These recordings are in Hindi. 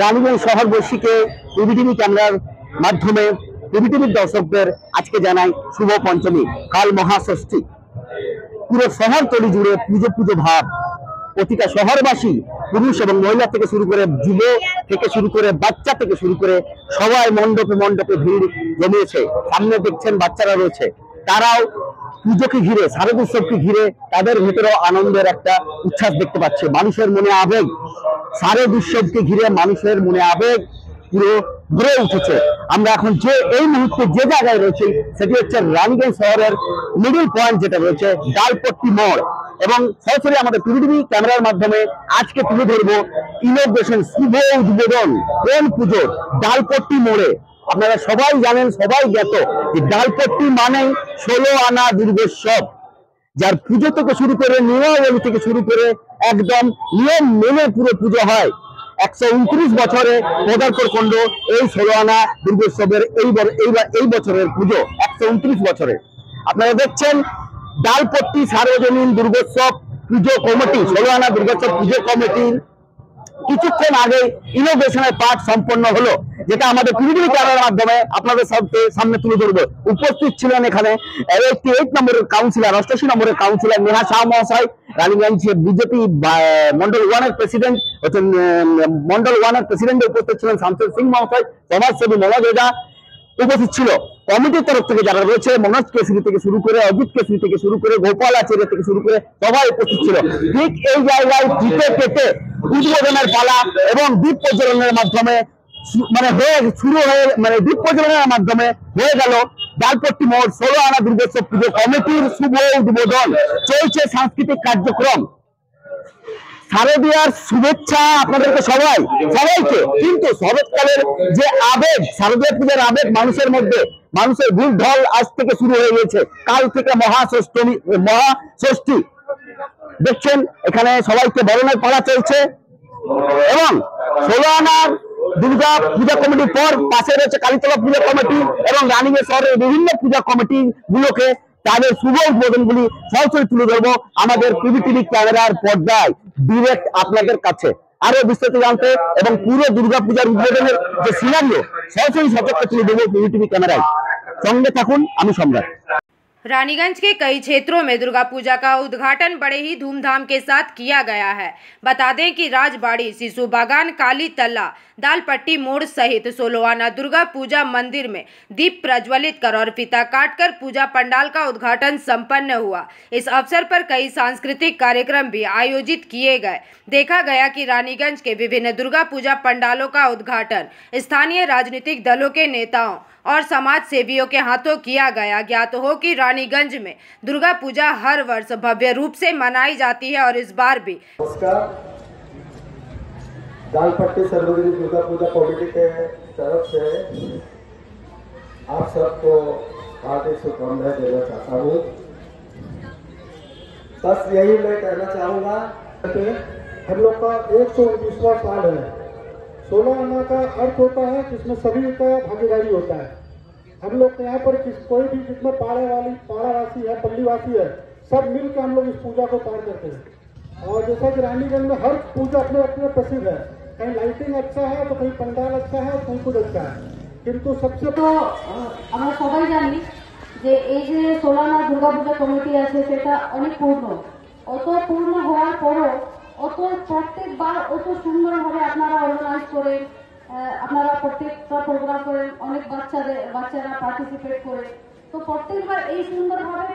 রানীগঞ্জ শহরবাসীকে টিভি ক্যামেরার মাধ্যমে টিভির দর্শকদের আজকে জানাই শুভ পঞ্চমী, কাল মহাষষ্ঠী। পুরো শহরতলি জুড়ে পুজো পুজো ভাব। প্রতিটা শহরবাসী, পুরুষ এবং মহিলা থেকে শুরু করে যুব থেকে শুরু করে বাচ্চা থেকে শুরু করে সবাই মণ্ডপে মণ্ডপে ভিড় জমিয়েছে। সামনে দেখছেন বাচ্চারা রয়েছে, তারাও পুজোকে ঘিরে, শারদ উৎসবকে ঘিরে তাদের ভেতরেও আনন্দের একটা উচ্ছ্বাস দেখতে পাচ্ছে। মানুষের মনে আবেগ, শারদ উৎসবকে ঘিরে মানুষের মনে আবেগ পুরো ভরে উঠেছে। আমরা এখন যে এই মুহূর্তে যে জায়গায় রয়েছে সেটি হচ্ছে রানীগঞ্জ শহরের মিডল পয়েন্ট, যেটা রয়েছে ডালপট্টি মোড়। এবং সরাসরি আমাদের টিভি ক্যামেরার মাধ্যমে আজকে তুলে ধরবো ইনোগ্রেশন, শুভ উদ্বোধন কোন পুজো ডালপট্টি মোড়ে। আপনারা সবাই জানেন, সবাই জ্ঞাত যে ডালপট্টি মানেই 16 আনা দুর্গোৎসব, যার পুজো থেকে শুরু করে নিয়মাবলী থেকে শুরু করে একদম নিয়ম মেনে পুরো পুজো হয়। 129 বছরে পদার্পণ খণ্ড এই 16 আনা দুর্গোৎসবের এই বছরের পুজো 129 বছরে। আপনারা দেখছেন ডালপট্টি সার্বজনীন দুর্গোৎসব পুজো কমিটি, 16 আনা দুর্গোৎসব পুজো কমিটির কিছুক্ষণ আগে ইনোভেশনের পাঠ সম্পন্ন হলো, যেটা আমাদের টিভি ক্যামেরার মাধ্যমে আপনাদের সামনে তুলে ধরবো। উপস্থিত ছিলেন এখানে 88 নম্বরের কাউন্সিলর, 88 নম্বরের কাউন্সিলর নেহা শাহ মহাশয়, রানীগঞ্জ বিজেপি মন্ডল 1 এর প্রেসিডেন্ট হচ্ছেন, মন্ডল 1 এর প্রেসিডেন্ট উপস্থিত ছিলেন শামসুর সিং মহাশয়, সমাজসেবী মনোজ ওঝা উপস্থিত ছিল। কমিটির তরফ থেকে যারা রয়েছে, মনোজ কেশরী থেকে শুরু করে, অজিত কেশরী থেকে শুরু করে, গোপাল আচার্য থেকে শুরু করে সবাই উপস্থিত ছিল। ঠিক এই জায়গায় দ্বীপে পেতে উদ্বোধনের পালা এবং দ্বীপ প্রজ্বলনের মাধ্যমে দ্বীপ প্রজ্বলনের মাধ্যমে হয়ে গেল ডালপট্টি মোড় 16 আনা দুর্গোৎসব পুজো কমিটির শুভ উদ্বোধন। চলছে সাংস্কৃতিক কার্যক্রম। শারদীয়ার শুভেচ্ছা আপনাদেরকে সবাইকে। কিন্তু শরৎকালের যে আবেগ, শারদীয় পূজার আবেগ মানুষের মধ্যে, মানুষের ভিড় ঢল আজ থেকে শুরু হয়ে গেছে। কাল থেকে মহাষষ্ঠী দেখছেন এখানে সবাইকে বরণের পালা চলছে। এবং 16 আনার দুর্গা পূজা কমিটির পর পাশে রয়েছে কালীতলা পূজা কমিটি এবং রানীগঞ্জ শহরের বিভিন্ন পূজা কমিটি গুলোকে তাদের শুভ উদ্বোধন গুলি সরাসরি তুলে ধরবো আমাদের টিভি ক্যামেরার পর্দায় ডিরেক্ট আপনাদের কাছে। আরো বিস্তারিত জানতে এবং পুরো দুর্গা পূজার উদ্বোধনের যে সিনারিও সরাসরি সতর্ক তুলে দেবো টিভি ক্যামেরায়। সঙ্গে থাকুন, আমি সম্রাট। रानीगंज के कई क्षेत्रों में दुर्गा पूजा का उद्घाटन बड़े ही धूमधाम के साथ किया गया है। बता दें कि राजबाड़ी, शिशु बागान, काली तल्ला, दालपट्टी मोड़ सहित 16 आना दुर्गा पूजा मंदिर में दीप प्रज्वलित कर और फीता काटकर पूजा पंडाल का उद्घाटन संपन्न हुआ। इस अवसर पर कई सांस्कृतिक कार्यक्रम भी आयोजित किए गए। देखा गया कि रानीगंज के विभिन्न दुर्गा पूजा पंडालों का उद्घाटन स्थानीय राजनीतिक दलों के नेताओं और समाज सेवियों के हाथों किया गया। ज्ञात हो कि रानीगंज में दुर्गा पूजा हर वर्ष भव्य रूप से मनाई जाती है और इस बार भी दालपट्टी सार्वजनिक दुर्गा पूजा कमेटी के तरफ से आप सबको हार्दिक शुभकामनाएं देना चाहता हूँ। बस यही मैं कहना चाहूँगा, हम लोग का 129वां साल है। 16 आना का अर्थ होता है जिसमें सभी का भागीदारी होता है। हम लोग के यहाँ पर कोई भी जितने पाड़ावासी है, पल्लीवासी है, सब मिलकर हम लोग इस पूजा को पार करते हैं। और जैसा कि रानीगंज में हर पूजा अपने अपने प्रसिद्ध है, कहीं लाइटिंग अच्छा है तो कहीं पंडाल अच्छा है, कहीं कुछ अच्छा है, किंतु सबसे तो আমরা সবাই জানি যে এই যে 16 আনা দুর্গা পূজা কমিটি আছে সেটা অনেক পূর্ণ। অত পূর্ণ হওয়ার পরও প্রত্যেকবার অত সুন্দরভাবে আপনারা অর্গানাইজ করেন, আপনারা প্রত্যেকটা প্রোগ্রাম করেন, অনেক বাচ্চারা পার্টিসিপেট করে। তো প্রত্যেকবার এই সুন্দরভাবে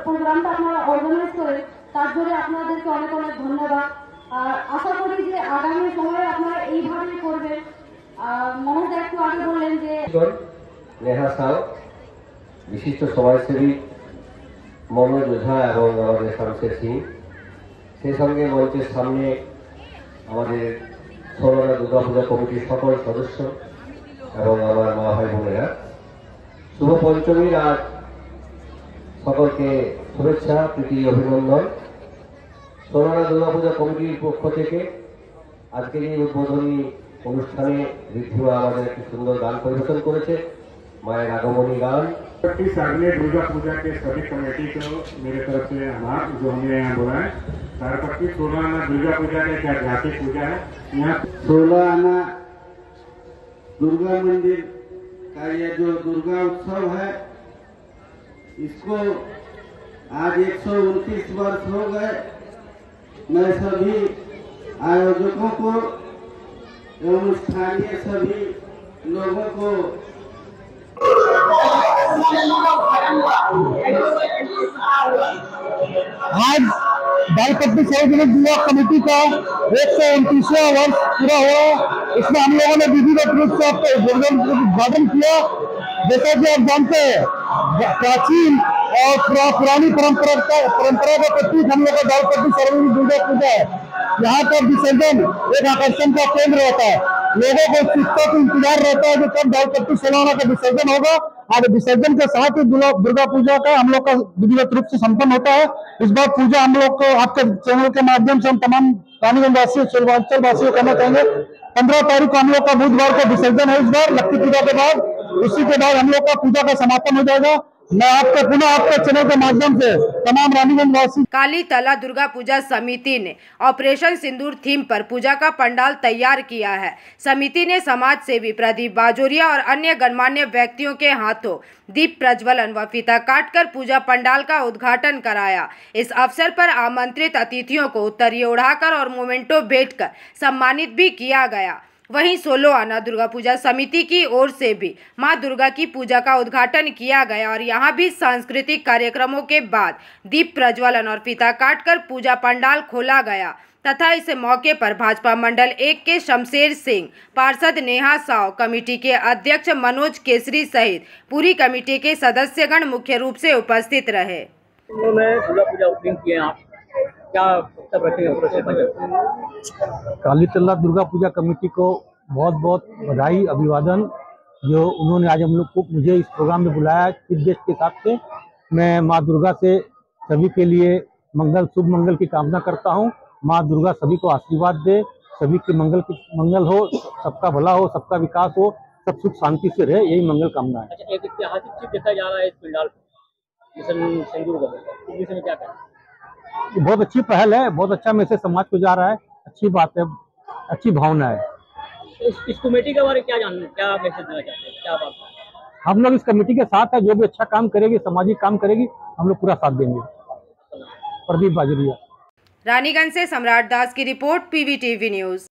প্রোগ্রামটা আপনারা অর্গানাইজ করেন, তার জন্য আপনাদেরকে অনেক অনেক ধন্যবাদ। আর আশা করি যে আগামী সময়ে আপনারা এইভাবেই করবেন। মনোজ একটু আগে বললেন যে নেহা শাহ, বিশিষ্ট সমাজসেবী মনোজ ওঝা এবং আমাদের শামসের সিং, সেই সঙ্গে মঞ্চের সামনে আমাদের 16 আনা দুর্গা পূজা কমিটির সকল সদস্য এবং আমার মা ভাই বোনেরা, শুভ পঞ্চমীর আজ সকলকে শুভেচ্ছা, প্রীতি, অভিনন্দন। 16 আনা দুর্গা পূজা কমিটির পক্ষ থেকে আজকের এই উদ্বোধনী অনুষ্ঠানে ঋদ্ধিমা আমাদের একটি সুন্দর গান পরিবেশন করেছে, মায়ের আগমনী গান। सागने दुर्गा पूजा के सभी कमेटी को मेरे तरफ से आभार, जो हमने यहाँ बोला है। तारपट्टी 16 आना दुर्गा पूजा का एक ऐतिहासिक पूजा है। यहाँ 16 आना दुर्गा मंदिर का ये जो दुर्गा उत्सव है, इसको आज 129 वर्ष हो गए। मैं सभी आयोजकों को एवं स्थानीय सभी लोगों को आज दालपट्टी सार्वजनिक विवाह कमेटी का 129वां वर्ष पूरा हुआ। इसमें हम लोगों ने विधिवत रूप से उद्घाटन किया। जैसा कि आप जानते हैं, प्राचीन और पुरानी परंपरा का प्रतीक हम लोग का दालपट्टी सार्वजनिक दुर्गा पूजा है। यहाँ पर विसर्जन एक आकर्षण का केंद्र होता है। लोगों को उत्सुकता का इंतजार रहता है कि कब दालपट्टी 16 आना का विसर्जन होगा। और विसर्जन के साथ ही दुर्गा पूजा का हम लोग का विधिवत रूप से संपन्न होता है। इस बार पूजा हम लोग को आपके चैनल के माध्यम से हम तमाम रानीगंज वासियों पूर्वांचल वासियों करना चाहेंगे। 15 तारीख को हम लोग का बुधवार को विसर्जन है। इस बार लक्ष्मी पूजा के बाद, उसी के बाद हम लोग का पूजा का समापन हो जाएगा। मैं आपको पुनः आपके चैनल के माध्यम से तमाम रानीगंज वासी काली तला दुर्गा पूजा समिति ने ऑपरेशन सिंदूर थीम पर पूजा का पंडाल तैयार किया है। समिति ने समाज सेवी प्रदीप बाजोरिया और अन्य गणमान्य व्यक्तियों के हाथों दीप प्रज्वलन व फीता काटकर पूजा पंडाल का उद्घाटन कराया। इस अवसर पर आमंत्रित अतिथियों को उत्तरीय उड़ाकर और मोमेंटो भेंट कर सम्मानित भी किया गया। वहीं 16 आना दुर्गा पूजा समिति की ओर से भी मां दुर्गा की पूजा का उद्घाटन किया गया और यहां भी सांस्कृतिक कार्यक्रमों के बाद दीप प्रज्वलन और फीता काटकर पूजा पंडाल खोला गया तथा इस मौके पर भाजपा मंडल 1 के शमशेर सिंह, पार्षद नेहा साव, कमेटी के अध्यक्ष मनोज केसरी सहित पूरी कमेटी के सदस्यगण मुख्य रूप से उपस्थित रहे। उन्होंने दुर्गा पूजा ओपनिंग किए, आप क्या सब रखेंगे? काली तला दुर्गा पूजा कमेटी को बहुत बहुत बधाई, अभिवादन। जो उन्होंने आज हम लोग को मुझे इस प्रोग्राम में बुलाया चीफ गेस्ट के साथ से। मैं माँ दुर्गा से सभी के लिए मंगल, शुभ मंगल की कामना करता हूँ। माँ दुर्गा सभी को आशीर्वाद दे, सभी के मंगल हो, सबका भला हो, सबका विकास हो, सब सुख शांति से रहे, यही मंगल कामना है। अच्छा, एक ऐतिहासिक चीज देखा जा रहा है इस पंडाल मिशन सिंदूर का, इस में क्या कहना? बहुत अच्छी पहल है, बहुत अच्छा मैसेज समाज को जा रहा है, अच्छी बात है, अच्छी भावना है। इस कमेटी के बारे में क्या मैसेज देना चाहते हैं, क्या बात है? हम लोग इस कमेटी के साथ है, जो भी अच्छा काम करेगी, सामाजिक काम करेगी, हम लोग पूरा साथ देंगे। प्रदीप बाजोरिया। रानीगंज से सम्राट दास की रिपोर्ट, PVTV न्यूज।